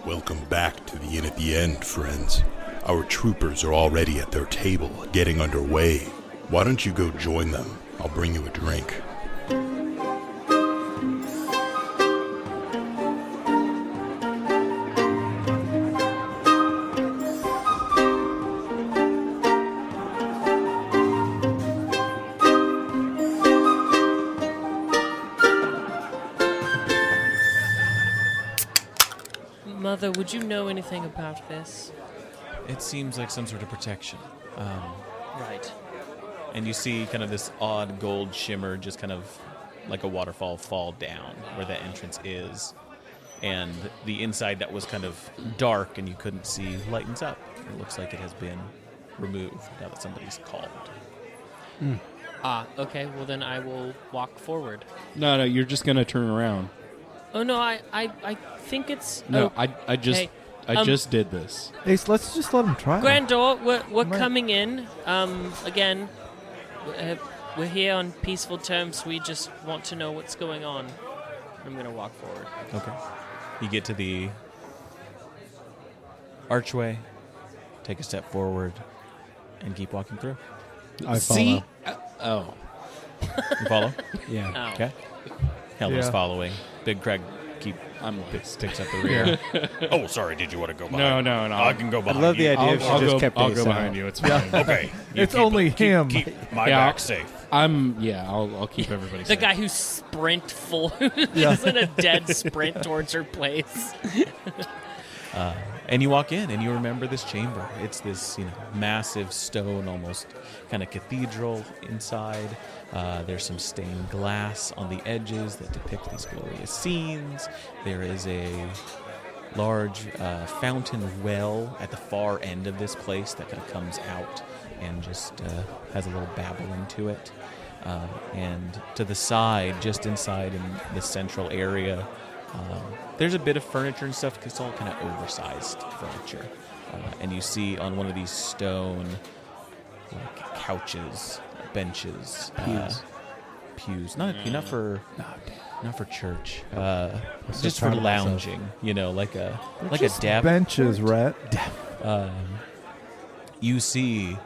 Welcome back to the Inn at the End, friends. Our troopers are already at their table, getting underway. Why don't you go join them? I'll bring you a drink. Mother, would you know anything about this? It seems like some sort of protection. Right. And you see kind of this odd gold shimmer just kind of like a waterfall fall down where the entrance is. And the inside that was kind of dark and you couldn't see lightens up. It looks like it has been removed now that somebody's called. Okay, well then I will walk forward. No, you're just gonna turn around. Oh no, I think it's... No, oh, I just hey, I just did this. Ace, let's just let him try. Grandor, we're coming in. Again, we're here on peaceful terms. We just want to know what's going on. I'm going to walk forward. Okay. You get to the archway, take a step forward, and keep walking through. I See? follow. You follow? Yeah. Oh. Okay. Heller's Yeah. following. Big Craig sticks up the rear. Oh, sorry. Did you want to go behind? No. I can go I behind love the you. idea if she I'll just go, kept I'll Ace go out. behind you. It's fine. Okay. You It's only him. Keep my Yeah. back safe. I'll keep everybody The safe. guy who sprint full, is in a dead sprint towards her place. And you walk in, and you remember this chamber. It's this, massive stone, almost kind of cathedral inside. There's some stained glass on the edges that depict these glorious scenes. There is a large fountain well at the far end of this place that kind of comes out and just has a little babbling to it. And to the side, just inside in the central area, there's a bit of furniture and stuff. It's all kind of oversized furniture. And you see on one of these stone couches, benches, pews. Not for church. Just for lounging. Like a dab. Benches, Rhett. You see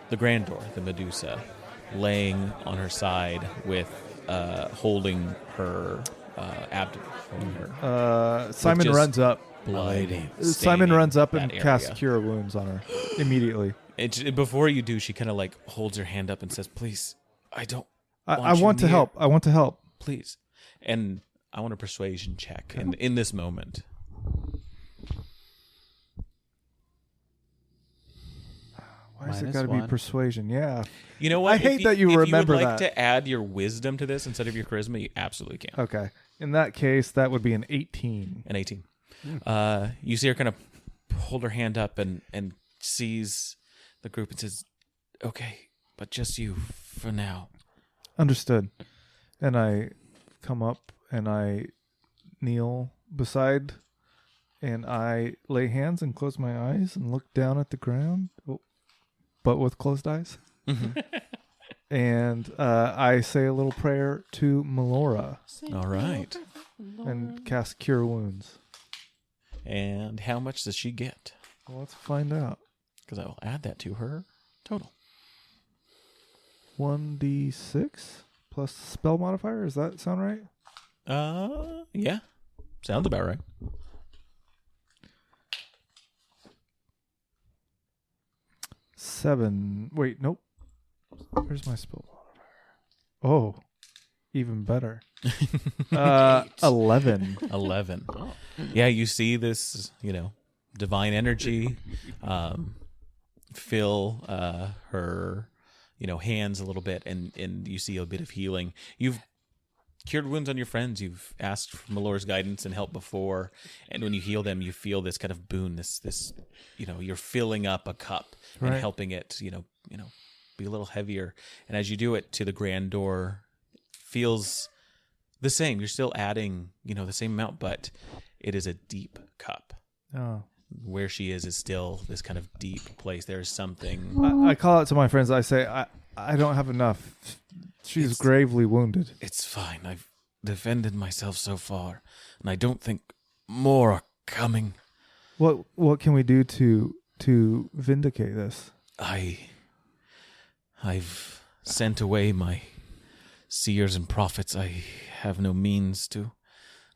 the Grandor, the Medusa, laying on her side with holding her abdomen. Holding her Simon just runs up. blood. Simon runs up that and area. casts Cure Wounds on her immediately. Before you do, she kind of holds her hand up and says, "Please, I don't. I want to help. I want to help. Please." And I want a persuasion check in this moment. Why has it got to be persuasion? Yeah. You know what? I hate that you remember If you would like that. to add your wisdom to this instead of your charisma, you absolutely can. Okay. In that case, that would be an 18. An 18. You see her kind of hold her hand up and sees the group and says, "Okay, but just you for now." Understood. And I come up and I kneel beside and I lay hands and close my eyes and look down at the ground, but with closed eyes. Mm-hmm. And I say a little prayer to Melora All right. and cast Cure Wounds. And how much does she get? Well, let's find out. Because I will add that to her total. 1d6 plus spell modifier. Does that sound right? Yeah. Sounds about right. Seven. Wait, nope. Where's my spell modifier? Oh, even better. 11. 11. Yeah, you see this, divine energy fill her, hands a little bit, and you see a bit of healing. You've cured wounds on your friends. You've asked for Melora's guidance and help before, and when you heal them, you feel this kind of boon. This, you're filling up a cup and helping it, be a little heavier. And as you do it to the Grandor, feels the same. You're still adding, the same amount, but it is a deep cup. Oh. Where she is still this kind of deep place. There's something. I call out to my friends. I say, I don't have enough. She's gravely wounded. It's fine. I've defended myself so far, and I don't think more are coming. What can we do to vindicate this? I've sent away my seers and prophets. I have no means to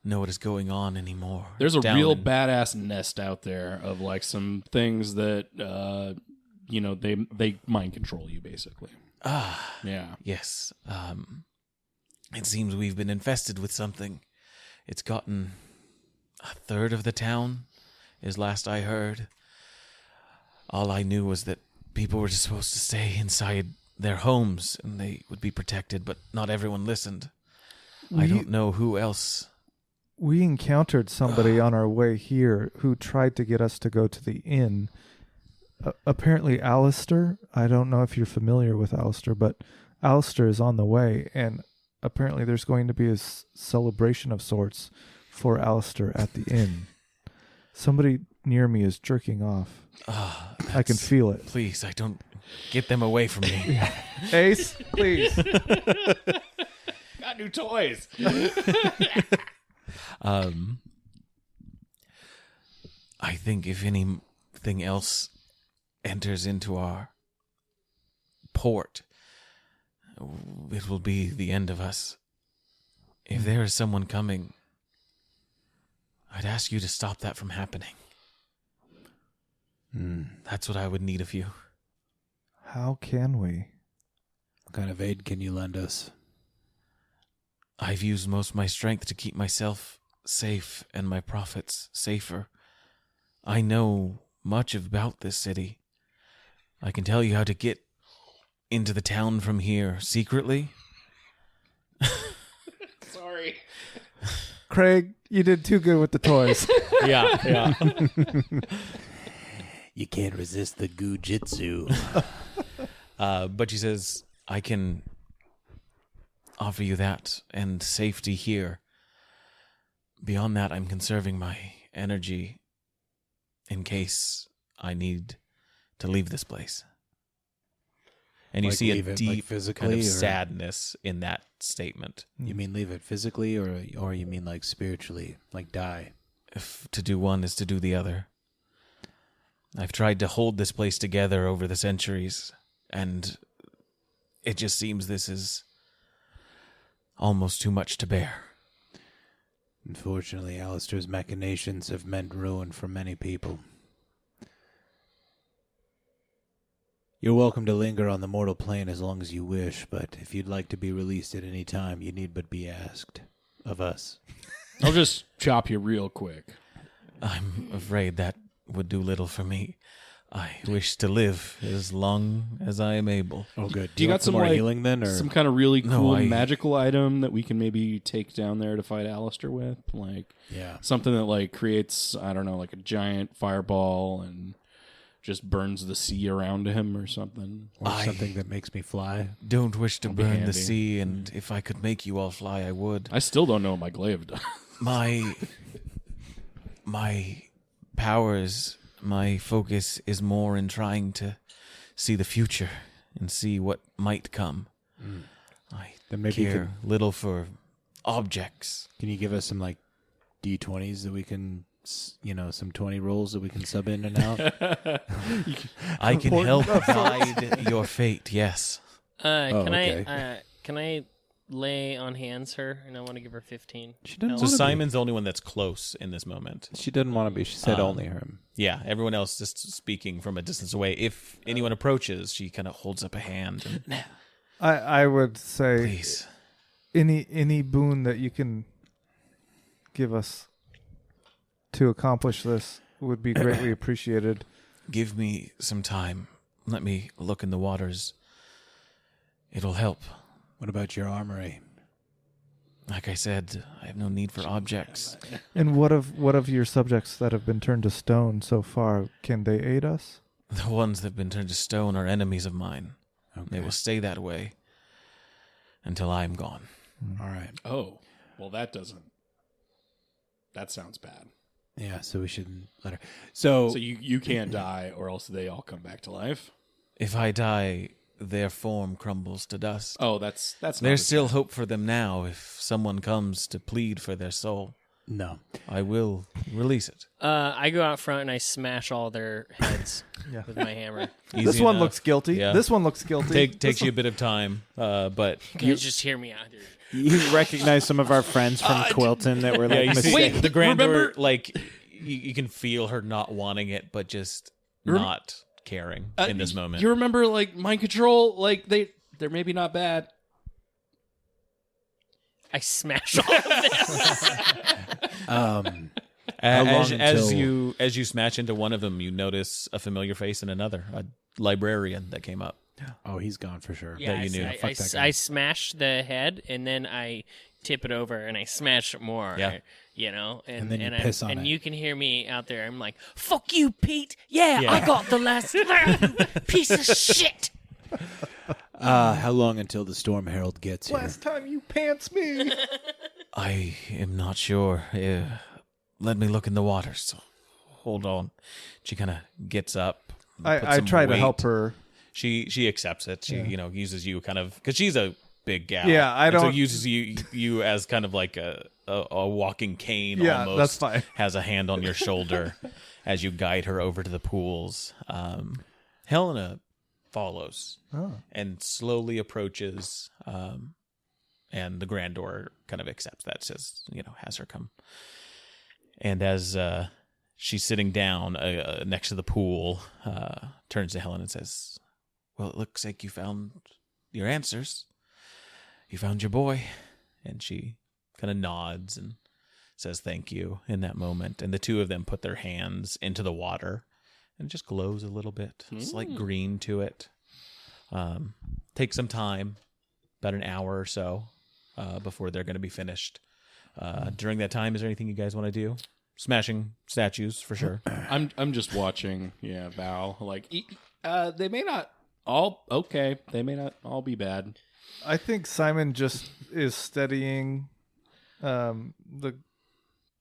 know what is going on anymore. There's a real badass nest out there of like some things that they mind control you basically. Yeah. Yes. It seems we've been infested with something. It's gotten a third of the town, is last I heard. All I knew was that people were just supposed to stay inside their homes and they would be protected, but not everyone listened. I don't know who else. We encountered somebody on our way here who tried to get us to go to the inn. Apparently Alistair, I don't know if you're familiar with Alistair, but Alistair is on the way, and apparently there's going to be a celebration of sorts for Alistair at the inn. Somebody near me is jerking off. I can feel it. Please, I don't get them away from me. Ace, please. Got new toys. I think if anything else enters into our port, it will be the end of us. If there is someone coming, I'd ask you to stop that from happening. That's what I would need of you. How can we? What kind of aid can you lend us? I've used most of my strength to keep myself safe and my prophets safer. I know much about this city. I can tell you how to get into the town from here secretly. Sorry. Craig, you did too good with the toys. Yeah. You can't resist the goo-jitsu. But she says, I can offer you that and safety here. Beyond that, I'm conserving my energy in case I need to leave this place. And you Like see a leave it, deep like physically, kind of or- sadness in that statement. You mean leave it physically, or you mean like spiritually, like die? If to do one is to do the other. I've tried to hold this place together over the centuries, and it just seems this is almost too much to bear. Unfortunately, Alistair's machinations have meant ruin for many people. You're welcome to linger on the mortal plane as long as you wish, but if you'd like to be released at any time, you need but be asked of us. I'll just chop you real quick. I'm afraid that would do little for me. I wish to live as long as I am able. Oh, good. Do you want got some more like healing then, or some kind of really No, cool I- magical item that we can maybe take down there to fight Alistair with? Like yeah? something that like creates, I don't know, like a giant fireball and just burns the sea around him or something. Or something that makes me fly? Don't wish to That'd be burn the handy. sea, and if I could make you all fly, I would. I still don't know what my glaive does. My powers, my focus is more in trying to see the future and see what might come. I Then maybe you care little for objects. Can you give us some like D20s that we can, some 20 rolls that we can sub in and out? I can help guide your fate, yes. okay. Can I lay on hands her, and I want to give her 15. She doesn't No. So want to Simon's the only one that's close in this moment. She didn't want to be. She said only her. Yeah, everyone else just speaking from a distance away. If anyone approaches, she kind of holds up a hand. And, I would say please. any boon that you can give us to accomplish this would be greatly appreciated. Give me some time. Let me look in the waters. It'll help. What about your armory? Like I said, I have no need for objects. And what of your subjects that have been turned to stone so far? Can they aid us? The ones that have been turned to stone are enemies of mine. Okay. They will stay that way until I am gone. All right. Oh, well, that sounds bad. Yeah, so we shouldn't let her. So So you can't die, or else they all come back to life. If I die, their form crumbles to dust. Oh, that's not There's as still bad. hope for them now if someone comes to plead for their soul. No. I will release it. I go out front and I smash all their heads Yeah. with my hammer. Easy This one enough. looks guilty. Yeah. This one looks guilty. Takes This you a bit of time, but You guys just hear me out here. You recognize some of our friends from Quilton that were yeah, like you see mistaken. the Grandor, remember- like you can feel her not wanting it, but just not caring in this moment. You remember, like, mind control? Like, they're maybe not bad. I smash all of them. As until- you smash into one of them, you notice a familiar face in another, a librarian that came up. Oh, he's gone for sure. Yeah, you knew. Fuck that guy. I smash the head and then I tip it over and I smash it more. Yeah. You know, And then you piss on and it. you can hear me out there. I'm like, "Fuck you, Pete! Yeah, Yeah. I got the last piece of shit." How long until the Storm Herald gets here? last time you pants me. I am not sure. Let me look in the water. So hold on. She kind of gets up. puts I some try to weight. help her. She accepts it. She uses you kind of because she's a big gal. Yeah, I and so don't- uses you as kind of like a walking cane. Yeah, almost. that's fine. Has a hand on your shoulder as you guide her over to the pools. Helena follows and slowly approaches, and the Grandor kind of accepts that. Says has her come, and as she's sitting down next to the pool, turns to Helen and says, "Well, it looks like you found your answers. You found your boy." And she kind of nods and says thank you in that moment. And the two of them put their hands into the water and it just glows a little bit. It's like green to it. Takes some time, about an hour or so, before they're going to be finished. During that time, is there anything you guys want to do? Smashing statues, for sure. I'm just watching. Yeah, Val. Like, they may not all okay. They may not all be bad. I think Simon just is studying the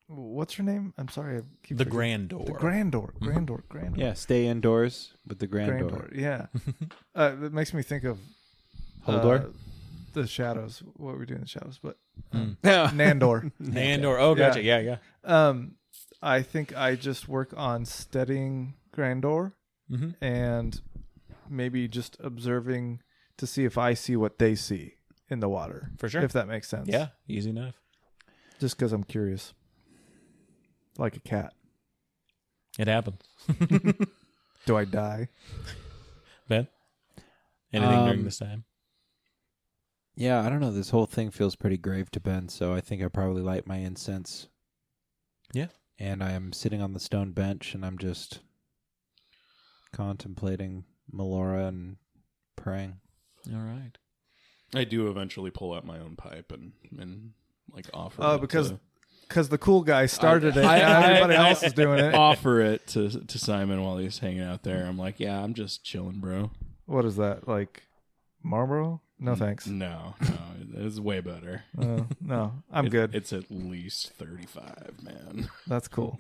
what's her name? I'm sorry, I keep The forgetting. Grandor. The Grandor. Yeah, stay indoors with the Grandor. Yeah. That makes me think of Holdor? the shadows. What we do in the shadows, but Mm. Nandor. Nandor. Oh, gotcha. Yeah. I think I just work on studying Grandor and maybe just observing to see if I see what they see in the water. For sure. If that makes sense. Yeah, easy enough. Just because I'm curious. Like a cat. It happens. Do I die? Ben? Anything during this time? Yeah, I don't know. This whole thing feels pretty grave to Ben, so I think I probably light my incense. Yeah. And I am sitting on the stone bench, and I'm just contemplating Melora and praying. All right. I do eventually pull out my own pipe and like offer. Oh, it because to, the cool guy started it. Now everybody else is doing it. offer it to Simon while he's hanging out there. I'm like, yeah, I'm just chilling, bro. What is that? Like Marlboro? No thanks. No, it's way better. No, I'm good. It's at least 35, man. That's cool.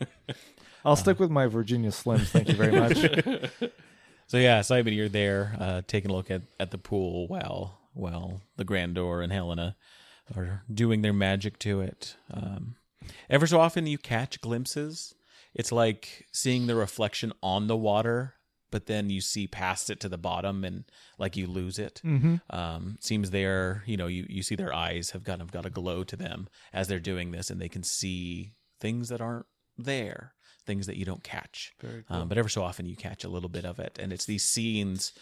I'll stick with my Virginia Slims. Thank you very much. So yeah, Simon, you're there taking a look at the pool while the Grandor and Helena are doing their magic to it. Ever so often you catch glimpses. It's like seeing the reflection on the water, but then you see past it to the bottom and like you lose it. Seems they're, you see their eyes have got a glow to them as they're doing this, and they can see things that aren't there, things that you don't catch. Very cool. But ever so often you catch a little bit of it, and it's these scenes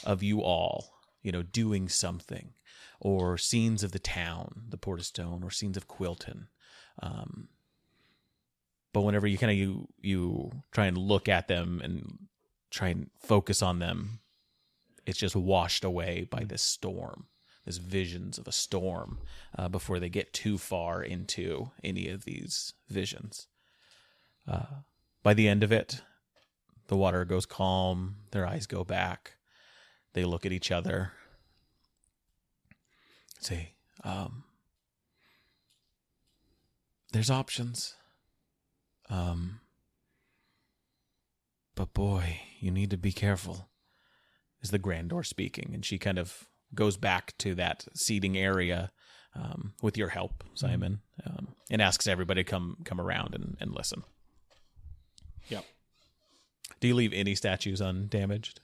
of you all, doing something, or scenes of the town, the Port of Stone, or scenes of Quilton. But whenever you try and look at them and try and focus on them, it's just washed away by this storm, this visions of a storm, before they get too far into any of these visions. By the end of it, the water goes calm, their eyes go back, they look at each other, say, there's options. But boy, you need to be careful, is the Grandor speaking. And she kind of goes back to that seating area with your help, Simon, and asks everybody to come around and listen. Yep. Do you leave any statues undamaged?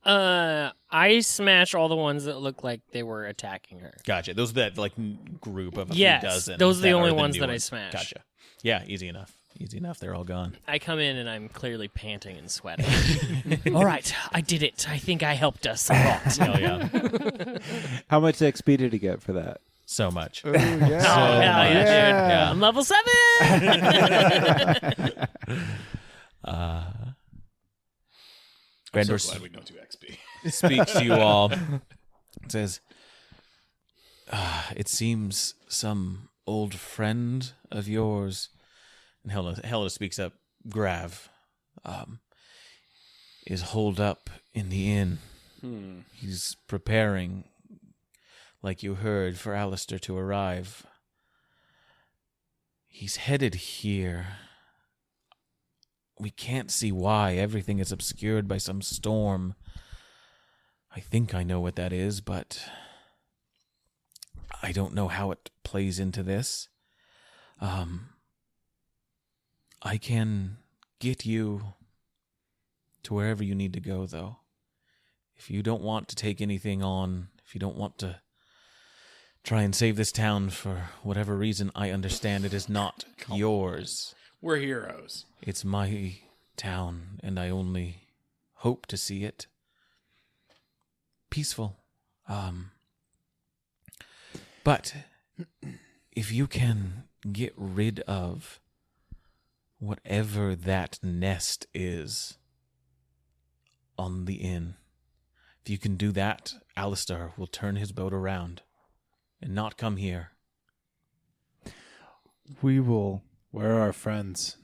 I smash all the ones that look like they were attacking her. Gotcha. Those that like group of a Yes, few dozen. those are the that only new ones that I smash. Gotcha. Yeah, easy enough. Easy enough. They're all gone. I come in and I'm clearly panting and sweating. All right, I did it. I think I helped us a lot. Hell yeah. How much XP did he get for that? So much. Ooh, yeah. Oh, hell yeah, dude. Yeah. I'm level 7! Grandor I'm so glad we don't do XP. speaks to you all. It says, it seems some old friend of yours, and Helena speaks up, Grav, is holed up in the inn. He's preparing, like you heard, for Alistair to arrive. He's headed here. We can't see why. Everything is obscured by some storm. I think I know what that is, but I don't know how it plays into this. I can get you to wherever you need to go, though. If you don't want to take anything on, if you don't want to try and save this town for whatever reason, I understand it is not yours. We're heroes. It's my town, and I only hope to see it peaceful. But if you can get rid of whatever that nest is on the inn, if you can do that, Alistair will turn his boat around and not come here. We will. Where are our friends?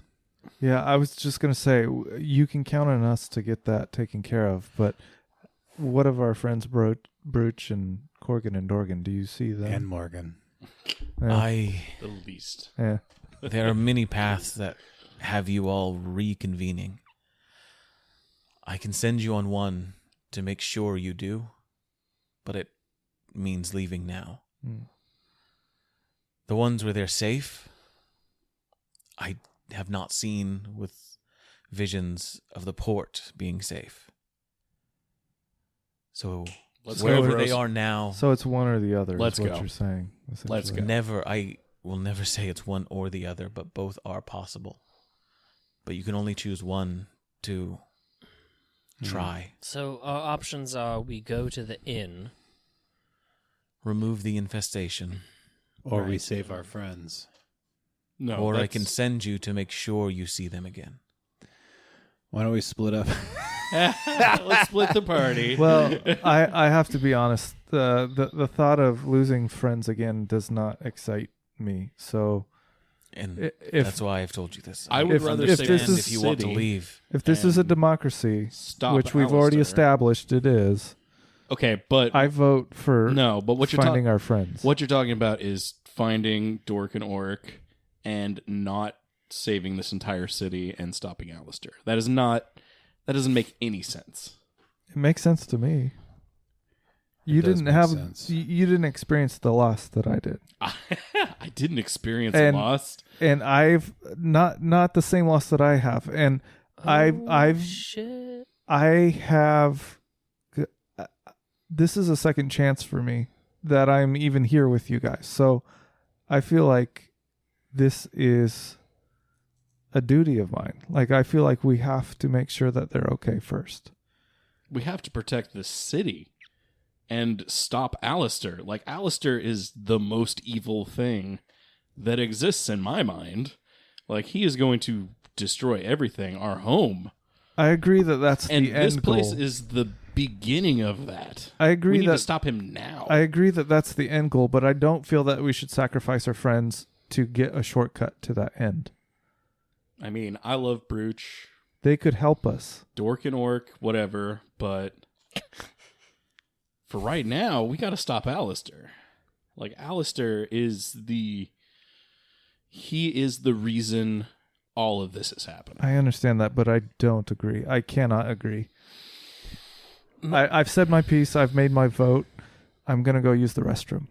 Yeah, I was just going to say, you can count on us to get that taken care of, but what of our friends Brooch and Corgan and Dorgan? Do you see them? And Morgan. Yeah. The least. Yeah. There are many paths that have you all reconvening. I can send you on one to make sure you do, but it means leaving now. The ones where they're safe, I have not seen with visions of the port being safe. So wherever they are now, So it's one or the other. Let's is what go. you're saying. Let's go. I will never say it's one or the other, but both are possible. But you can only choose one to try. So our options are we go to the inn. Remove the infestation. Or we save our friends. No, Or I that's- can send you to make sure you see them again. Why don't we split up? Let's split the party. Well, I have to be honest. The thought of losing friends again does not excite me. So And if that's why I've told you this. I would if- rather if save this the is- if you want to city. leave. if this is a and democracy, Stop which we've already Alistair. established it is, Okay, but I vote for no, but what you're finding our friends. what you're talking about is finding Dork and Orc and not saving this entire city and stopping Alistair. That doesn't make any sense. It makes sense to me. You does didn't make have sense. you didn't experience the loss that I did. I didn't experience And- lost. And I've not the same loss that I have. And I've Shit. I have this is a second chance for me that I'm even here with you guys. So I feel like this is a duty of mine. Like I feel like we have to make sure that they're okay first. We have to protect the city and stop Alistair. Like, Alistair is the most evil thing that exists in my mind. Like, he is going to destroy everything, our home. I agree that that's And the this end place goal. is the beginning of that. I We agree need to that stop him now. I agree that that's the end goal, but I don't feel that we should sacrifice our friends to get a shortcut to that end. I mean, I love Brooch, They could help us. Dork and Orc, whatever, but for right now, we got to stop Alistair. Like, Alistair is he is the reason all of this is happening. I understand that, but I don't agree. I cannot agree. I've said my piece. I've made my vote. I'm going to go use the restroom.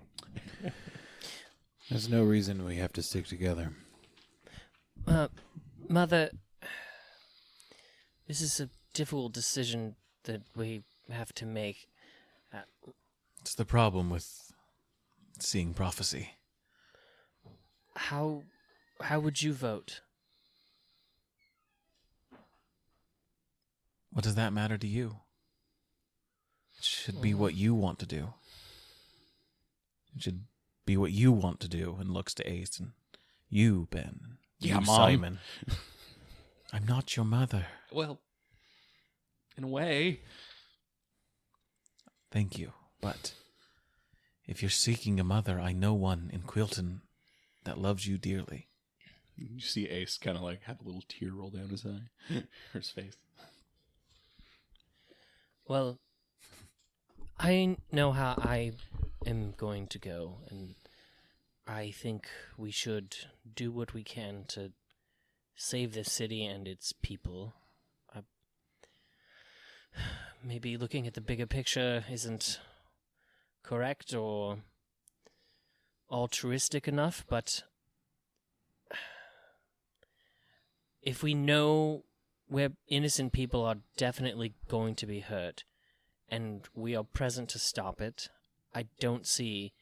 There's no reason we have to stick together. Mother, this is a difficult decision that we have to make. It's the problem with seeing prophecy. How would you vote? What does that matter to you? It should be what you want to do. It should be what you want to do, and looks to Ace and you, Ben. Yeah, you, Mom. Simon. I'm not your mother. Well, in a way. Thank you, but if you're seeking a mother, I know one in Quilton that loves you dearly. You see Ace kind of like have a little tear roll down his eye, or his face. Well, I know how I am going to go, and I think we should do what we can to save this city and its people. Maybe looking at the bigger picture isn't correct or altruistic enough, but if we know where innocent people are definitely going to be hurt, and we are present to stop it, I don't see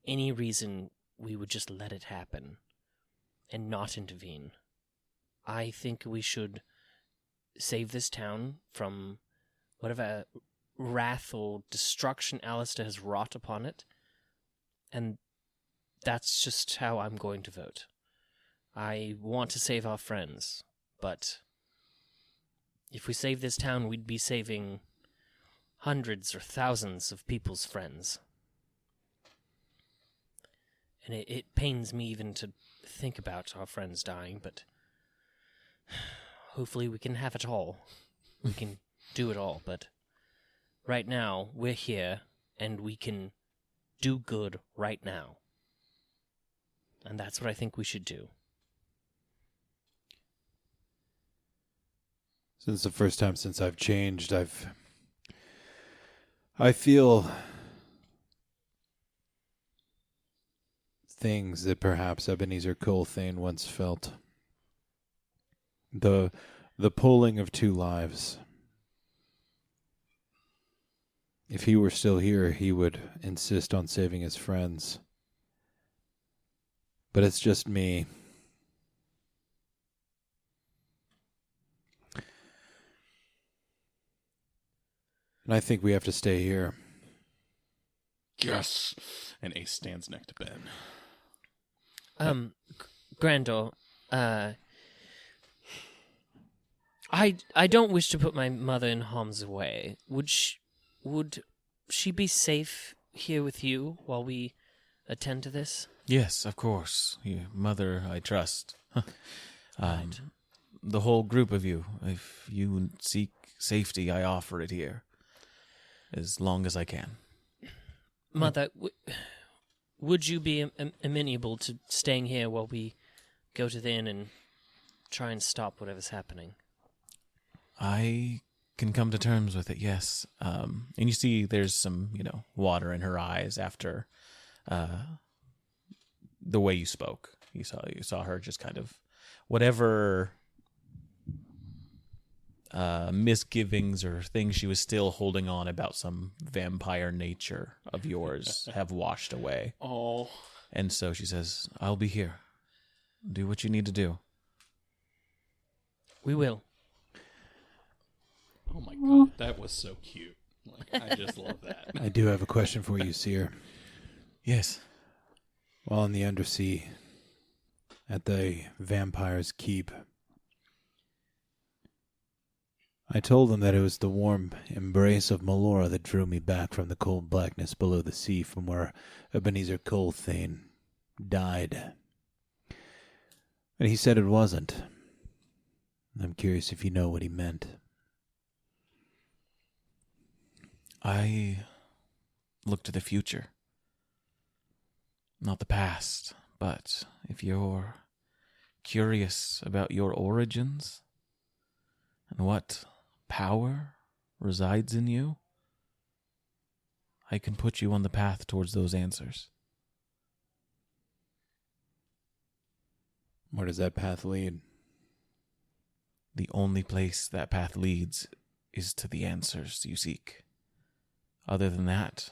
any reason we would just let it happen and not intervene. I think we should save this town from whatever wrath or destruction Alistair has wrought upon it, and that's just how I'm going to vote. I want to save our friends, but if we save this town, we'd be saving hundreds or thousands of people's friends. And it pains me even to think about our friends dying, but hopefully we can have it all. We can do it all, but right now, we're here, and we can do good right now. And that's what I think we should do. Since the first time since I've changed, I feel things that perhaps Ebenezer Colthane once felt. The pulling of two lives. If he were still here, he would insist on saving his friends. But it's just me. And I think we have to stay here. Yes. And Ace stands next to Ben. Grandor, I don't wish to put my mother in harm's way. Would she be safe here with you while we attend to this? Yes, of course. Your mother, I trust. Right. The whole group of you. If you seek safety, I offer it here. As long as I can. Mother, would you be amenable to staying here while we go to the inn and try and stop whatever's happening? I can come to terms with it, yes. And you see there's some, water in her eyes after the way you spoke. You saw her just kind of whatever misgivings or things she was still holding on about some vampire nature of yours have washed away. Oh. And so she says, I'll be here. Do what you need to do. We will. Oh my god, that was so cute. I just love that. I do have a question for you, Seer. Yes. While in the Undersea, at the Vampire's Keep, I told them that it was the warm embrace of Melora that drew me back from the cold blackness below the sea from where Ebenezer Colthane died. And he said it wasn't. I'm curious if you know what he meant. I look to the future. Not the past, but if you're curious about your origins and what power resides in you, I can put you on the path towards those answers. Where does that path lead? The only place that path leads is to the answers you seek. Other than that,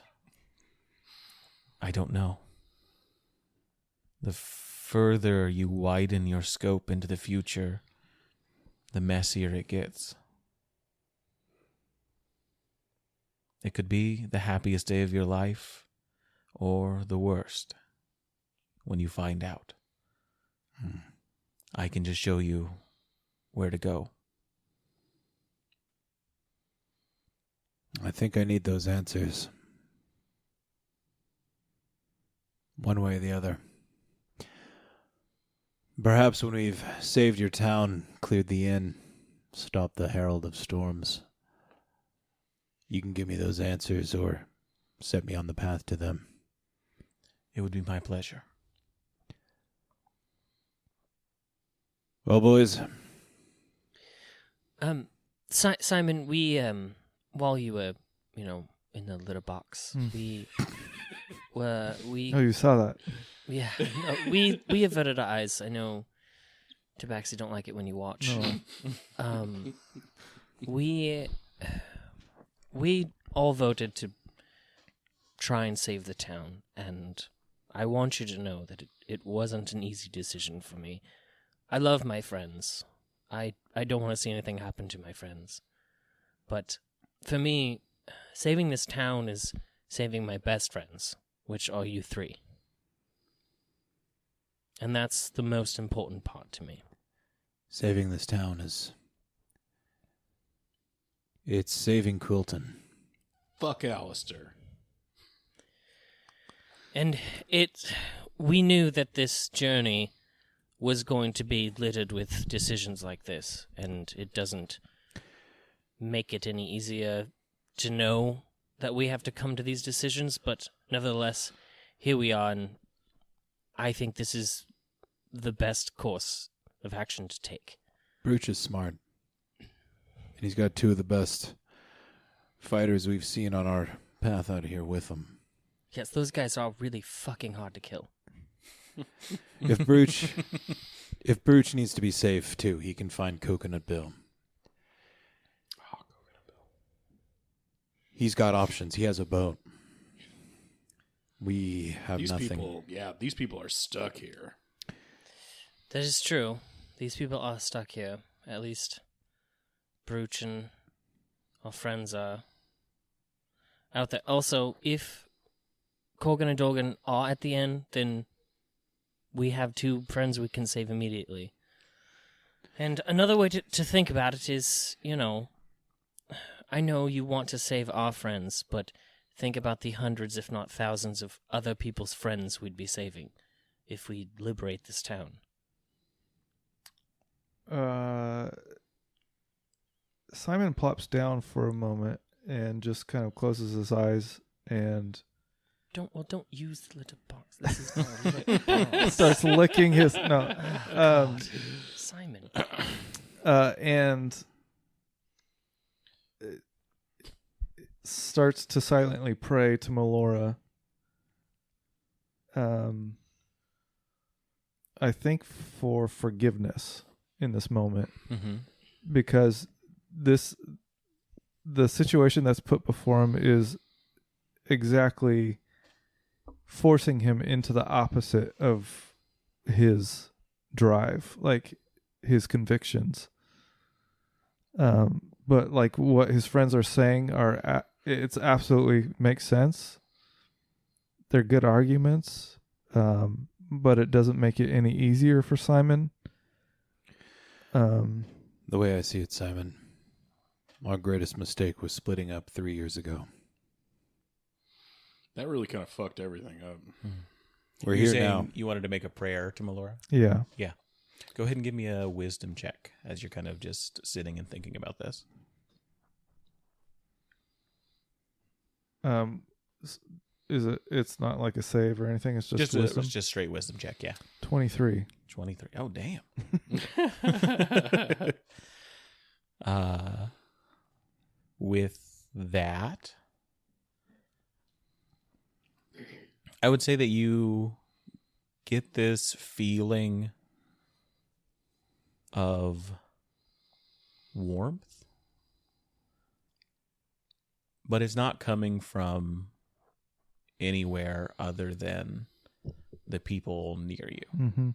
I don't know. The further you widen your scope into the future, the messier it gets. It could be the happiest day of your life, or the worst, when you find out. I can just show you where to go. I think I need those answers. One way or the other. Perhaps when we've saved your town, cleared the inn, stopped the Herald of Storms, you can give me those answers or set me on the path to them. It would be my pleasure. Well, boys. Simon, we while you were, in the litter box, we Oh, you saw that. Yeah, no, we averted our eyes. I know Tabaxi don't like it when you watch. No. We all voted to try and save the town, and I want you to know that it wasn't an easy decision for me. I love my friends. I don't want to see anything happen to my friends. But for me, saving this town is saving my best friends, which are you three. And that's the most important part to me. Saving this town it's saving Quilton. Fuck Alistair. And we knew that this journey was going to be littered with decisions like this, and it doesn't make it any easier to know that we have to come to these decisions, but nevertheless, here we are, and I think this is the best course of action to take. Brooch is smart. And he's got two of the best fighters we've seen on our path out here with him. Yes, those guys are really fucking hard to kill. If Brooch needs to be safe too, he can find Coconut Bill. Oh, Coconut Bill. He's got options. He has a boat. We have nothing. These people are stuck here. That is true. These people are stuck here. At least Brooch and our friends are out there. Also, if Corgan and Dorgan are at the end, then we have two friends we can save immediately. And another way to think about it is, I know you want to save our friends, but think about the hundreds, if not thousands, of other people's friends we'd be saving if we liberate this town. Simon plops down for a moment and just kind of closes his eyes and Don't use the litter box. This is not a litter box. starts licking his Simon. And starts to silently pray to Melora. I think for forgiveness in this moment, because the situation that's put before him is exactly forcing him into the opposite of his drive, like his convictions. But like what his friends are saying it's absolutely makes sense. They're good arguments, but it doesn't make it any easier for Simon. The way I see it, Simon, our greatest mistake was splitting up 3 years ago. That really kind of fucked everything up. We're You're here saying now. You wanted to make a prayer to Melora? Yeah. Yeah. Go ahead and give me a wisdom check as you're kind of just sitting and thinking about this. It's not like a save or anything, it's just wisdom. It's just straight wisdom check, yeah. 23. 23. Oh, damn. With that, I would say that you get this feeling of warmth, but it's not coming from anywhere other than the people near you. Mm-hmm.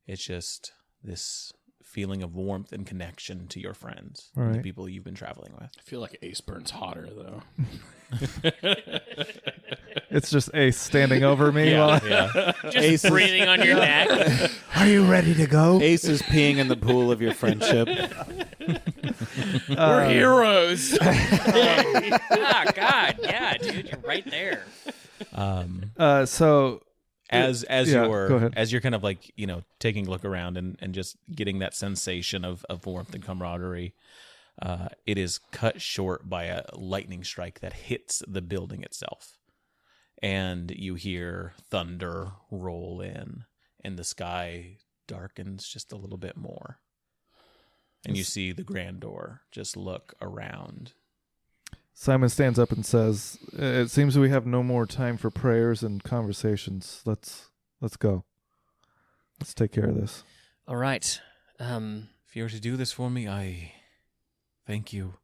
It's just this feeling of warmth and connection to your friends, Right. and the people you've been traveling with. I feel like Ace burns hotter though. It's just Ace standing over me. while Just Ace is- breathing on your neck. Are you ready to go? Ace is peeing in the pool of your friendship. We're heroes. Ah, God, yeah, dude, you're right there. So As Yeah, go ahead. you're kind of like, taking a look around and just getting that sensation of warmth and camaraderie, it is cut short by a lightning strike that hits the building itself. And you hear thunder roll in, and the sky darkens just a little bit more. And you see the Grandor just look around. Simon stands up and says, "It seems we have no more time for prayers and conversations. Let's go. Let's take care of this." All right. If you were to do this for me, I thank you.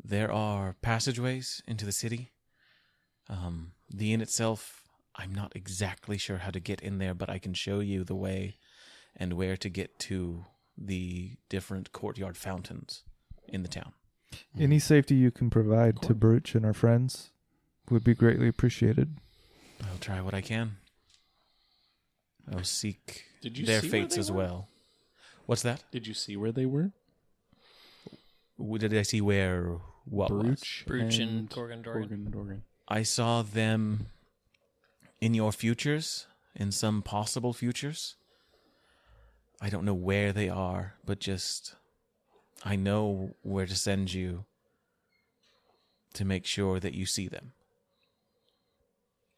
There are passageways into the city. The inn itself, I'm not exactly sure how to get in there, but I can show you the way and where to get to the different courtyard fountains in the town. Any safety you can provide to Brooch and our friends would be greatly appreciated. I'll try what I can. I'll seek Did you their see where fates they as were? well. What's that? Did you see where they were? Did I see where what was? Brooch and Gorgondorian. Gorgondorian. I saw them in your futures, in some possible futures. I don't know where they are, but just I know where to send you to make sure that you see them.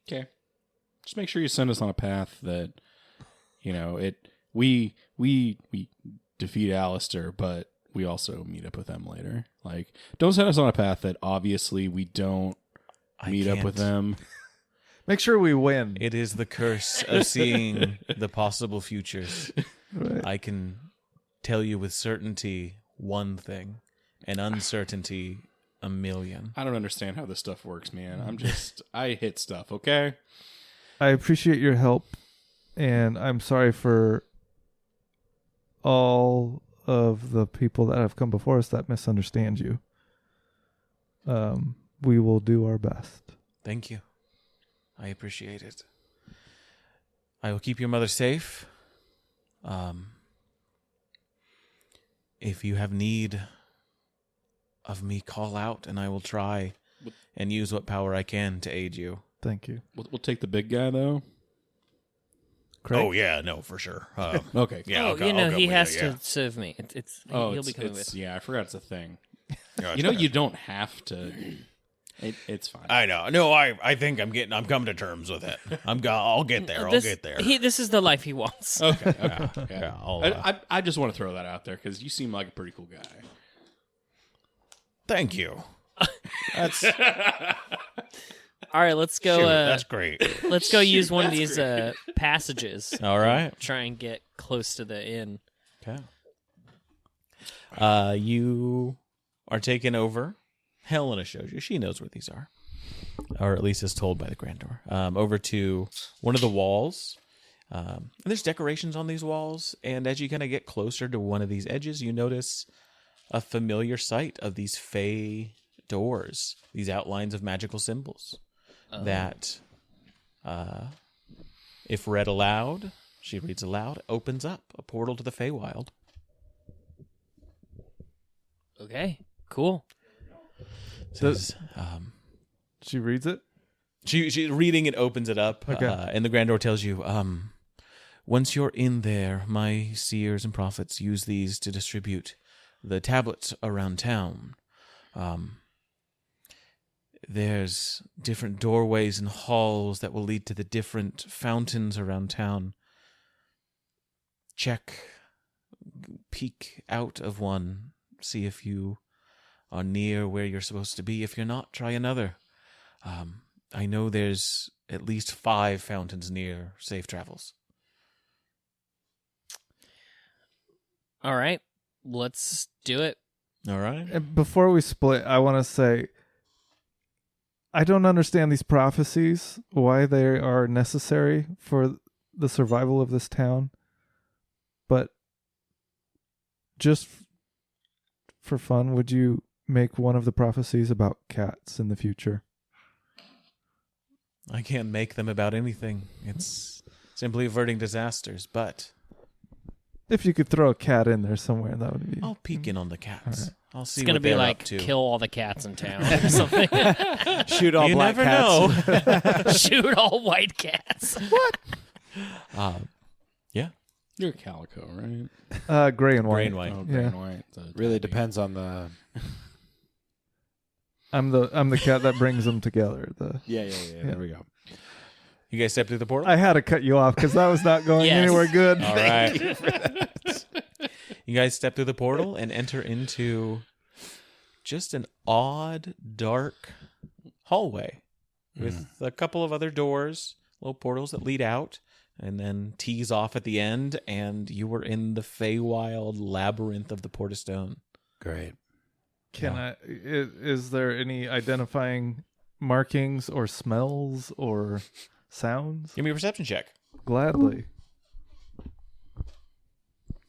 Okay. Just make sure you send us on a path that, we defeat Alistair, but we also meet up with them later. Like, don't send us on a path that obviously we don't meet up with them. Make sure we win. It is the curse of seeing the possible futures. Right. I can tell you with certainty one thing, and uncertainty a million. I don't understand how this stuff works, man. I hit stuff, okay? I appreciate your help, and I'm sorry for all of the people that have come before us that misunderstand you. We will do our best. Thank you. I appreciate it. I will keep your mother safe. If you have need of me, call out, and I will try and use what power I can to aid you. Thank you. We'll take the big guy, though. Craig? Oh yeah, no, for sure. Okay. Yeah, Oh, I'll go he with has you, to yeah. serve me. He'll be coming with. Yeah, I forgot it's a thing. Gotcha. You don't have to. It's fine. I know. No, I think I'm coming to terms with it. I'll get there. I'll get there. This is the life he wants. Okay. Yeah, I just want to throw that out there because you seem like a pretty cool guy. Thank you. That's All right, let's go. shoot, that's great. Let's go use one of these passages. All right. Try and get close to the inn. Okay. You are taken over. Helena shows you. She knows where these are. Or at least is told by the Grandor. Over to one of the walls. And there's decorations on these walls. And as you kind of get closer to one of these edges, you notice a familiar sight of these fey doors. These outlines of magical symbols. That, if read aloud, she reads aloud, opens up a portal to the Feywild. Okay, cool. Says, She reads it? she's reading it, opens it up, Okay. and the Grandor tells you, once you're in there, my seers and prophets use these to distribute the tablets around town. There's different doorways and halls that will lead to the different fountains around town. Peek out of one, see if you are near where you're supposed to be. If you're not, try another. I know there's at least 5 fountains near safe travels. All right, let's do it. All right. And before we split, I want to say I don't understand these prophecies, why they are necessary for the survival of this town. But just for fun, would you make one of the prophecies about cats in the future? I can't make them about anything. It's simply averting disasters, but If you could throw a cat in there somewhere, that would be... I'll peek in on the cats. I'll see It's gonna what be they're like up to. kill all the cats in town or something. Shoot all You black never cats. know. Shoot all white cats. Yeah. You're a calico, right? Gray and white. Gray and white. Oh, Yeah. gray and white. Really depends on the. I'm the cat that brings them together. Yeah. There we go. You guys step through the portal? I had to cut you off because that was not going Yes. anywhere good. All right. You guys step through the portal and enter into just an odd, dark hallway with a couple of other doors, little portals that lead out and then tease off at the end, and you were in the Feywild labyrinth of the Port of Stone. Great. Is there any identifying markings or smells or sounds? Give me a perception check. Gladly.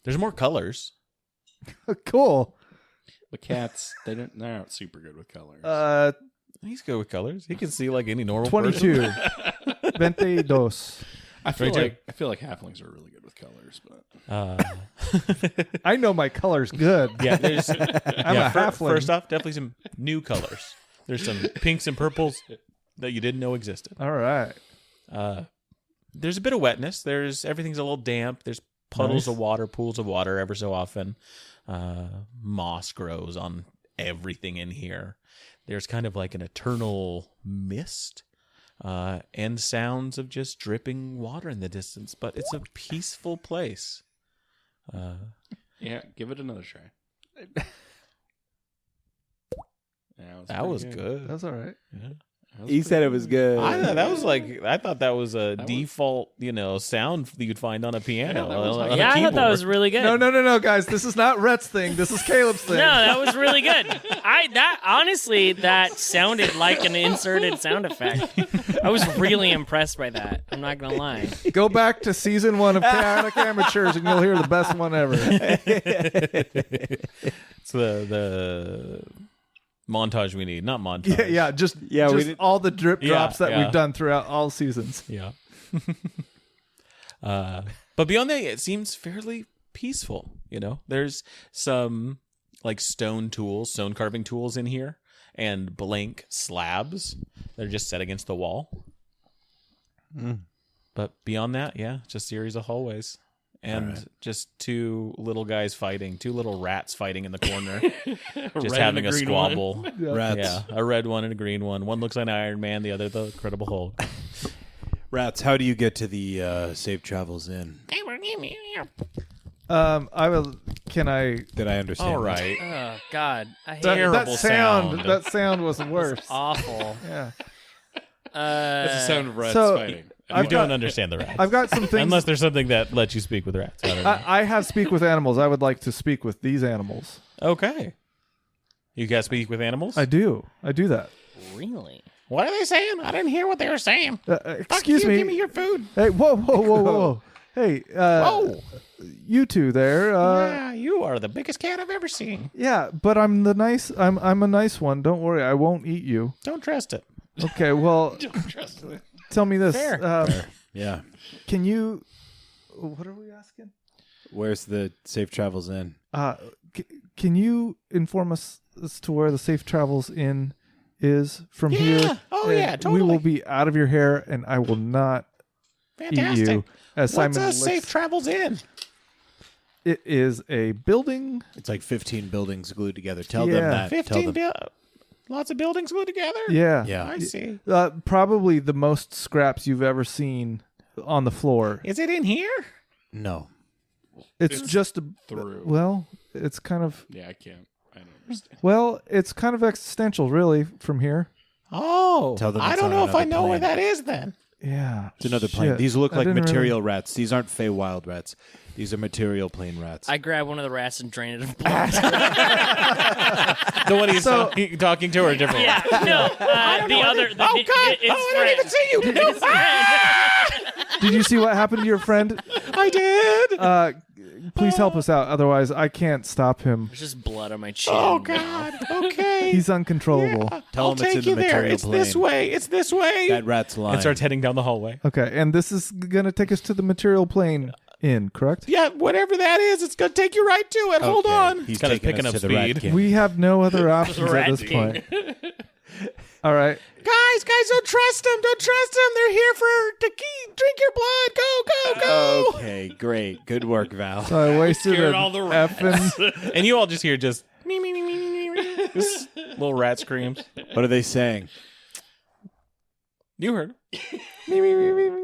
There's more colors. Cool. The cats, they're not super good with colors. He's good with colors. He can see like any normal person. 22. 22. I feel 22. like halflings are really good with colors, but I know my colors good. Yeah, there's I'm a halfling. First off, definitely some new colors. There's some pinks and purples that you didn't know existed. All right. There's a bit of wetness. Everything's a little damp. There's puddles of water, pools of water ever so often. Moss grows on everything in here. There's kind of like an eternal mist and sounds of just dripping water in the distance, but it's a peaceful place. yeah, give it another try. Yeah, That was good. That's all right. Yeah. He said it was good. I thought that was a default, sound that you'd find on a piano. On a Yeah, I thought that keyboard. was really good. No, guys. This is not Rhett's thing. This is Caleb's thing. No, that was really good. Honestly, that sounded like an inserted sound effect. I was really impressed by that. I'm not gonna lie. Go back to season 1 of Chaotic Amateurs and you'll hear the best one ever. It's the montage we need, not montage. Yeah, just we just did- all the drip Yeah, drops that yeah. we've done throughout all seasons. Yeah. But beyond that, it seems fairly peaceful. There's some like stone carving tools in here, and blank slabs that are just set against the wall. But beyond that, yeah, just a series of hallways. And just two little guys fighting, two little rats fighting in the corner, just having a squabble. Rats. Yeah, a red one and a green one. One looks like Iron Man, the other the Incredible Hulk. Rats. How do you get to the safe travels in? I will. Can I? Did I understand? All that? right. Oh God, I hate That Terrible sound. sound. That sound was worse. awful. Yeah. That's the sound of rats So- fighting. You I've don't got- understand the rats. I've got some things. Unless there's something that lets you speak with rats. I don't know. I have speak with animals. I would like to speak with these animals. Okay. You guys speak with animals? I do. I do that. Really? What are they saying? I didn't hear what they were saying. Excuse me. Give me your food. Hey, whoa. Hey, Whoa. you two there. Yeah, you are the biggest cat I've ever seen. Yeah, but I'm I'm a nice one. Don't worry. I won't eat you. Don't trust it. Okay, well, tell me this. Fair. Yeah. Can you... What are we asking? Where's the safe travels in? Can you inform us as to where the safe travels in is from here? Oh, And yeah, totally. We will be out of your hair, and I will not Fantastic. eat you. As What's Simon safe licks. travels in? It is a building. It's like 15 buildings glued together. Tell Yeah. them that. 15 Tell them. lots of buildings glued together? Yeah. Yeah. I see. Probably the most scraps you've ever seen on the floor. Is it in here? No. It's just a... through. Well, it's kind of... Yeah, I can't. I don't understand. Well, it's kind of existential, really, from here. Oh. Tell them I it's don't on know if I another know where plane. that is then. Yeah. It's another plane. Shit. These look I like didn't material rats. These aren't Feywild rats. These are material plane rats. I grab one of the rats and drain it of blood. The one he's talking to or a different yeah, no, the other. The, oh God! I don't even see you. Did you see what happened to your friend? I did. Please help us out. Otherwise, I can't stop him. There's just blood on my chin. Oh God. Okay. He's uncontrollable. Tell him it's in the material plane. It's this way. It's this way. That rat's lying. And starts heading down the hallway. Okay, and this is going to take us to the material plane inn, correct? Yeah, whatever that is, it's going to take you right to it. Hold on. He's kind of taking picking us up to the rat speed. king. We have no other options at this point. All right. Guys, don't trust them. Don't trust them. They're here to drink your blood. Go. Okay, great. Good work, Val. So I wasted Scared an all the rats. effing... And you all just hear just me, just little rat screams. What are they saying? You heard him.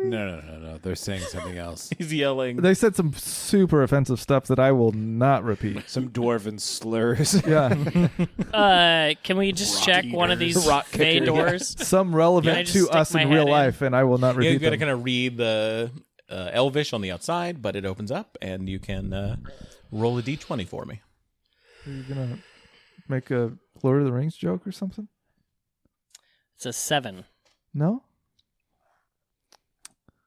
No. They're saying something else. He's yelling. They said some super offensive stuff that I will not repeat. Some dwarven slurs. Yeah. Can we just check one of these Rock Fey kicker, doors? Some Can I relevant just to stick us my in real head in? life, and I will not Yeah, repeat you got to them. kind of read the Elvish on the outside, but it opens up, and you can roll a d20 for me. Are you going to make a Lord of the Rings joke or something? It's a 7. No?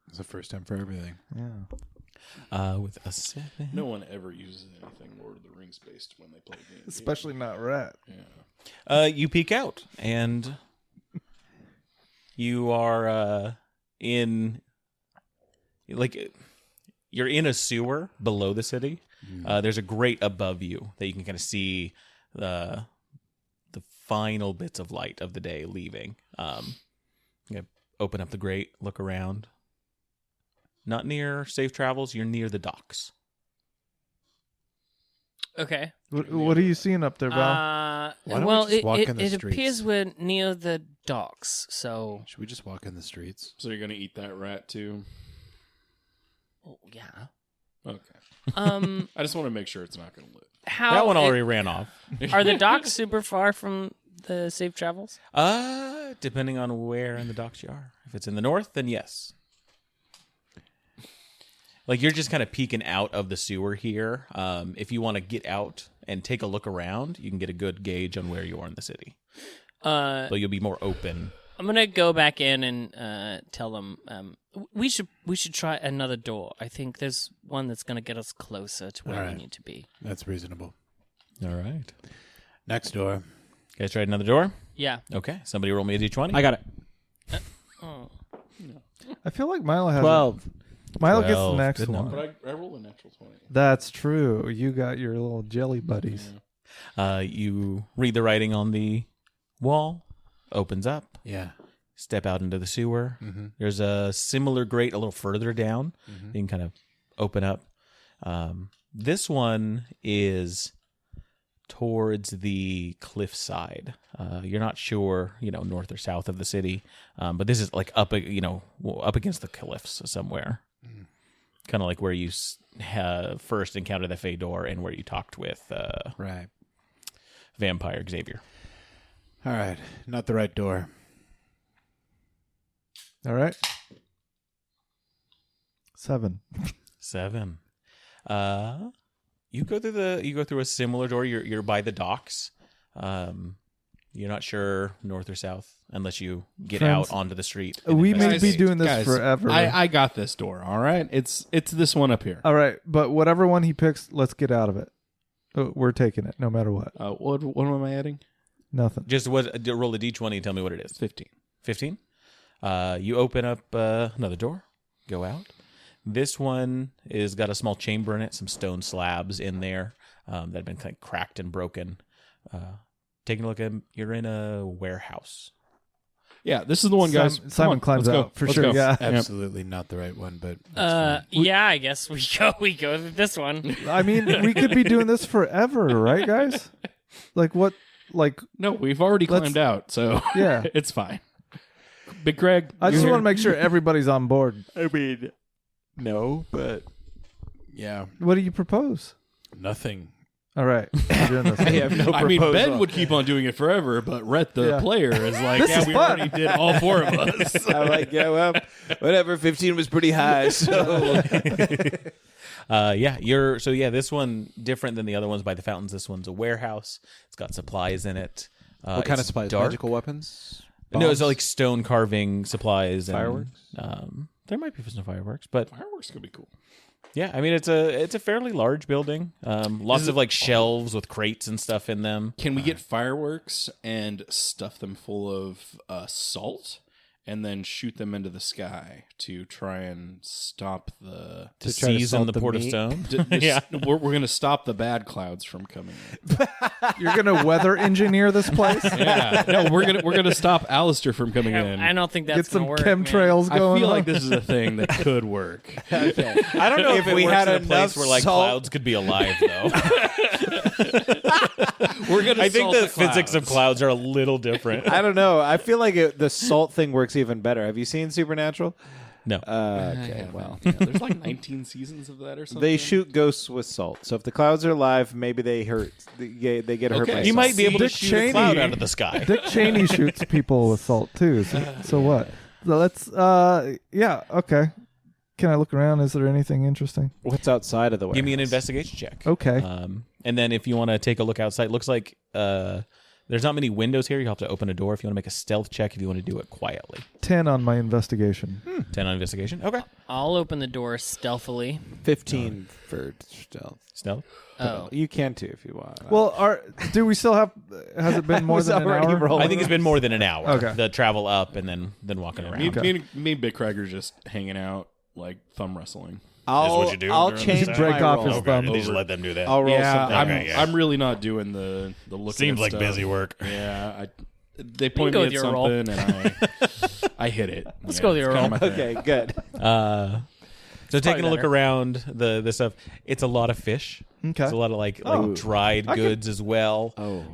It's the first time for everything. Yeah. With a 7. No one ever uses anything Lord of the Rings based when they play games. Especially not rat. Yeah. You peek out, and you are you're in a sewer below the city. There's a grate above you that you can kind of see the final bits of light of the day leaving. You open up the grate, look around. Not near safe travels. You're near the docks. Okay. What are you seeing up there, Val? Why don't we Well, just walk in the it streets? appears we're near the docks, so... Should we just walk in the streets? So you're gonna eat that rat too? Oh, yeah. Okay. Um, I just want to make sure it's not gonna live. how... That one already ran off. Are the docks super far from the safe travels? Depending on where in the docks you are. If it's in the north, then yes. Like, you're just kind of peeking out of the sewer here. If you want to get out and take a look around, you can get a good gauge on where you are in the city. So you'll be more open. I'm gonna go back in and tell them we should try another door. I think there's one that's gonna get us closer to where All right. we need to be. That's reasonable. All right. Next door. You guys tried another door? Yeah. Okay. Somebody roll me a d20. I got it. Oh. I feel like Milo has... 12. Milo gets the 12. next Good one. number. But I roll a natural 20. That's true. You got your little jelly buddies. You read the writing on the wall. Opens up. Yeah. Step out into the sewer. Mm-hmm. There's a similar grate a little further down. Mm-hmm. You can kind of open up. This one is towards the cliffside. You're not sure, north or south of the city, but this is like up against the cliffs somewhere. Kind of like where you first encountered the Fedor and where you talked with Right. Vampire Xavier. All right. Not the right door. All right. 7. 7. You go through a similar door. You're by the docks. You're not sure north or south unless you get Friends, out onto the street. and We may be investigate. doing this Guys, forever. I got this door. All right. It's this one up here. All right, but whatever one he picks, let's get out of it. We're taking it, no matter what. What am I adding? Nothing. Just roll a d20 and tell me what it is. 15. 15. You open up another door. Go out. This one is got a small chamber in it, some stone slabs in there that have been kind of cracked and broken. Taking a look at, you're in a warehouse. Yeah, this is the one, guys. Simon climbs let's go. out for Let's sure. go. Yeah. Absolutely not the right one, but that's Yeah, I guess we go with this one. I mean, we could be doing this forever, right, guys? Like what? Like No, we've already Let's- climbed out, so yeah. it's fine. Big Craig, I you just here? want to make sure everybody's on board. I mean, no, but yeah, What do you propose? nothing. All right. I'm doing this. I have no I mean, proposal. Ben would keep on doing it forever, but Rhett, the Yeah. player, is like, This yeah, is we fun. already did all 4 of us. I'm like, yeah, well, whatever. 15 was pretty high, so This one different than the other ones by the fountains. This one's a warehouse. It's got supplies in it. what kind of it's supplies? dark. Magical weapons? No, it's Bombs? like stone carving supplies. And, Fireworks? There might be some fireworks, but Fireworks could be cool. yeah, I mean it's a fairly large building. Lots of like shelves with crates and stuff in them. Can we get fireworks and stuff them full of salt and then shoot them into the sky to try and stop the... To try to season salt the the Port of meat? Stone. yeah. We're going to stop the bad clouds from coming in. You're gonna weather engineer this place. Yeah. No, we're gonna stop Alistair from coming in. I don't think that's Get some gonna work, man. chemtrails I going feel on. like this is a thing that could work. Okay. I don't know if we we had had in a place enough where like salt- clouds could be alive though. We're gonna. I think salt the physics of clouds are a little different. I don't know. I feel like the salt thing works even better. Have you seen Supernatural? No. Okay, well. Yeah, there's like 19 seasons of that or something. They shoot ghosts with salt. So if the clouds are alive, maybe they hurt. They get hurt Okay. by You salt. might be able to Dick shoot a cloud Cheney. out of the sky. Dick Cheney shoots people with salt too. So what? So let's. Yeah. Okay. Can I look around? Is there anything interesting? What's outside of the way? Give me an investigation check. Okay. And then if you want to take a look outside, looks like there's not many windows here. You'll have to open a door if you want to make a stealth check if you want to do it quietly. 10 on my investigation. 10 on investigation. Okay. I'll open the door stealthily. 15 for stealth. Stealth. Oh, You can too if you want. Well, do we still have? Has it been more was than an already hour? rolling. I think it's been more than an hour. Okay. The travel up and then walking around. Me and Big Cragger just hanging out, like thumb wrestling. what you do I'll during change the break my off roll. his thumb. You just let them do that. I'll roll Yeah, something. I'm, Okay, yeah. I'm really not doing the looking. Seems at like stuff. busy work. Yeah, they point go me with at your roll. something and I hit it. Let's go with your it's kinda roll. my thing. Okay, good. So taking a look better. around the stuff, it's a lot of fish. Okay. It's a lot of like Oh. dried goods as well. Oh,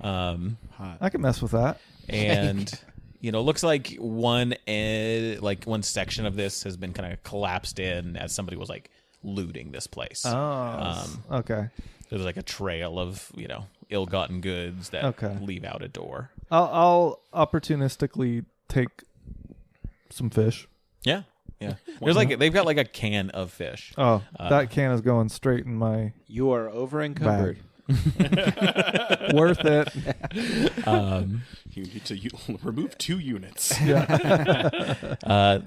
hot. I can mess with that. And looks like one section of this has been kind of collapsed in as somebody was like looting this place. Oh. Okay. There's like a trail of ill-gotten goods that Okay. leave out a door. I'll opportunistically take some fish. Yeah. There's they've got like a can of fish. Oh, that can is going straight in my You are over encumbered. worth it. You need to remove 2 units.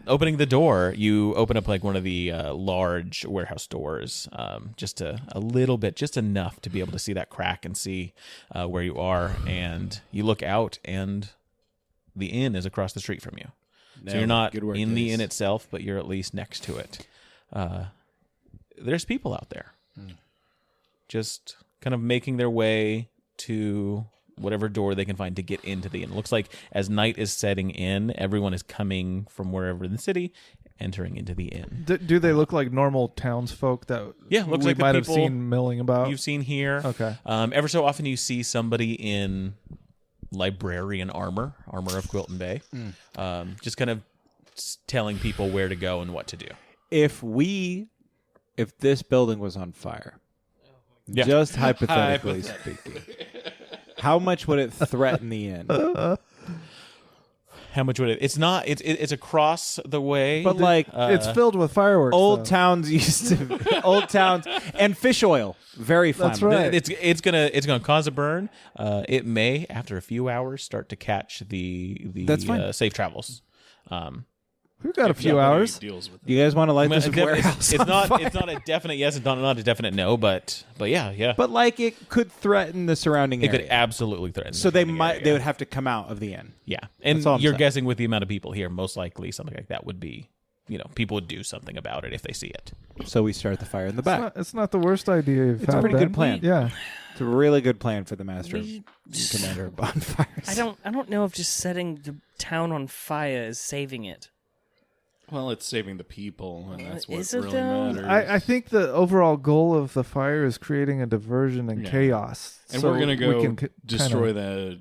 Opening the door, you open up like one of the large warehouse doors, just a little bit, just enough to be able to see that crack and see where you are. And you look out, and the inn is across the street from you. So you're not Good work, in the guys. inn itself, but you're at least next to it. There's people out there, just kind of making their way to whatever door they can find to get into the inn. It looks like as night is setting in, everyone is coming from wherever in the city, entering into the inn. Do they look like normal townsfolk that Yeah, looks we like the might have people seen milling about? You've seen here. Okay. Ever so often you see somebody in librarian armor of Quilton Bay, just kind of telling people where to go and what to do. If this building was on fire, Yeah. just hypothetically speaking, how much would it threaten the inn? How much would it? It's not. It's across the way. But like it's filled with fireworks. old though. towns used to, old towns and fish oil, very flammable. That's right. It's gonna cause a burn. It may after a few hours start to catch the That's fine. safe travels. We've got a few Nobody hours. deals with it. Do you guys want to light this It's warehouse? it's on not. fire? It's not a definite yes. It's not a definite no. But yeah. But like it could threaten the surrounding It area. could absolutely threaten. So the they surrounding might. area. They would have to come out of the inn. Yeah, and That's all I'm you're saying. guessing with the amount of people here, most likely something like that would be. People would do something about it if they see it. So we start the fire in the back. It's not the worst idea you've It's a had, pretty Ben. good plan. Yeah. It's a really good plan for the master We- and commander of bonfires. I don't know if just setting the town on fire is saving it. Well, it's saving the people, and that's what Is it really though? matters. I think the overall goal of the fire is creating a diversion and Yeah. chaos. and so we're gonna we go can destroy the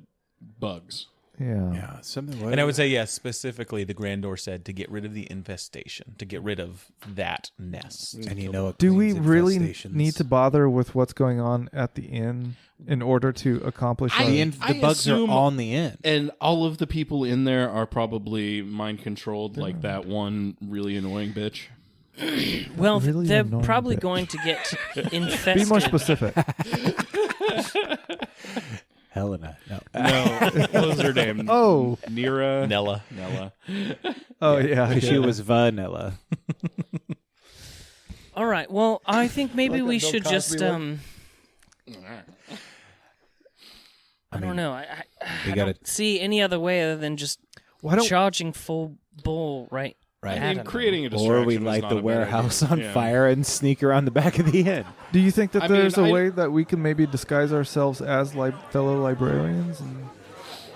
bugs. Yeah. Something. And I would say, yes, specifically, the Grandor said to get rid of the infestation, to get rid of that nest. And you know, it Do we cleans really infestations. need to bother with what's going on at the inn in order to accomplish I- our- The bugs are assume- on the end. And all of the people in there are probably mind controlled, like that one really annoying bitch. Well, Really they're annoying probably bitch. going to get Be infested. more specific. Helena. No. No, what was her name? Oh. Nira. Nella. Oh, yeah. Because she was vanilla. All right. Well, I think maybe Like we that Bill should Cosby just one? I don't know. I We I gotta- don't see any other way other than just Why don't charging full bull right. Right. at I mean, him. creating a distraction Or we is light not the a bad warehouse idea. on Yeah. fire and sneak around the back of the inn. do you think that I mean, there's a I- way that we can maybe disguise ourselves as fellow librarians? And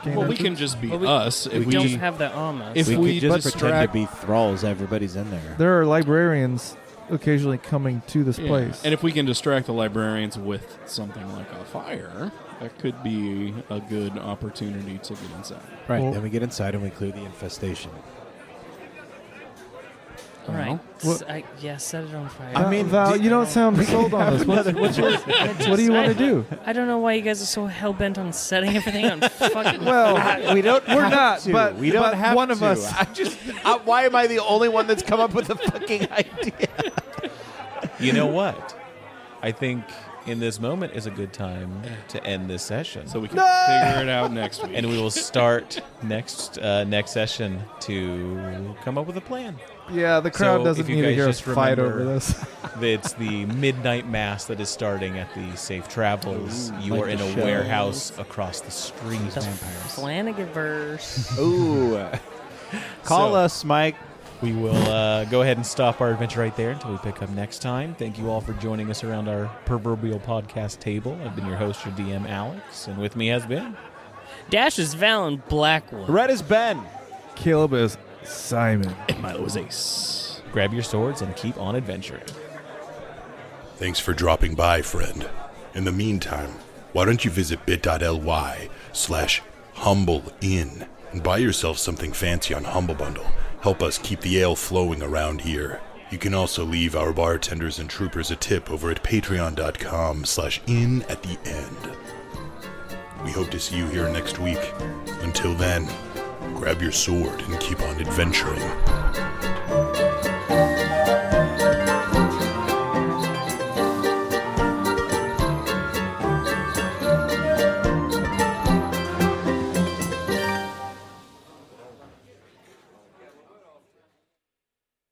gain Well, we entrance? can just be Well, we- us if We don't we. have their armor. If we we could just distract- pretend to be thralls. Everybody's in there. There are librarians occasionally coming to this Yeah. place. And if we can distract the librarians with something like a fire, that could be a good opportunity to get inside. Right. Well- Then we get inside and we clear the infestation. All right. What- Set it on fire. I mean, Val, do- you don't sound sold on this. What do you want to do? I don't know why you guys are so hell bent on setting everything on fucking. Well, we don't. we're have not, to. but we don't but have one of to. us. Why am I the only one that's come up with the fucking idea? You know what? I think in this moment is a good time to end this session. So we can figure it out next week. And we will start next session to come up with a plan. Yeah, the crowd So doesn't if you need to guys hear us just fight remember- over this. It's the midnight mass that is starting at the Safe Travels. You like are in the a show. warehouse across the street. The Flanagan-verse. Ooh. Call So- us, Mike. We will go ahead and stop our adventure right there until we pick up next time. Thank you all for joining us around our proverbial podcast table. I've been your host, your DM, Alex, and with me has been... Dash is Val and Blackwood. Red is Ben. Caleb is Simon. And Milo was ace. Grab your swords and keep on adventuring. Thanks for dropping by, friend. In the meantime, why don't you visit bit.ly/humbleinn and buy yourself something fancy on Humble Bundle. Help us keep the ale flowing around here. You can also leave our bartenders and troopers a tip over at patreon.com/in at the end. We hope to see you here next week. Until then, grab your sword and keep on adventuring.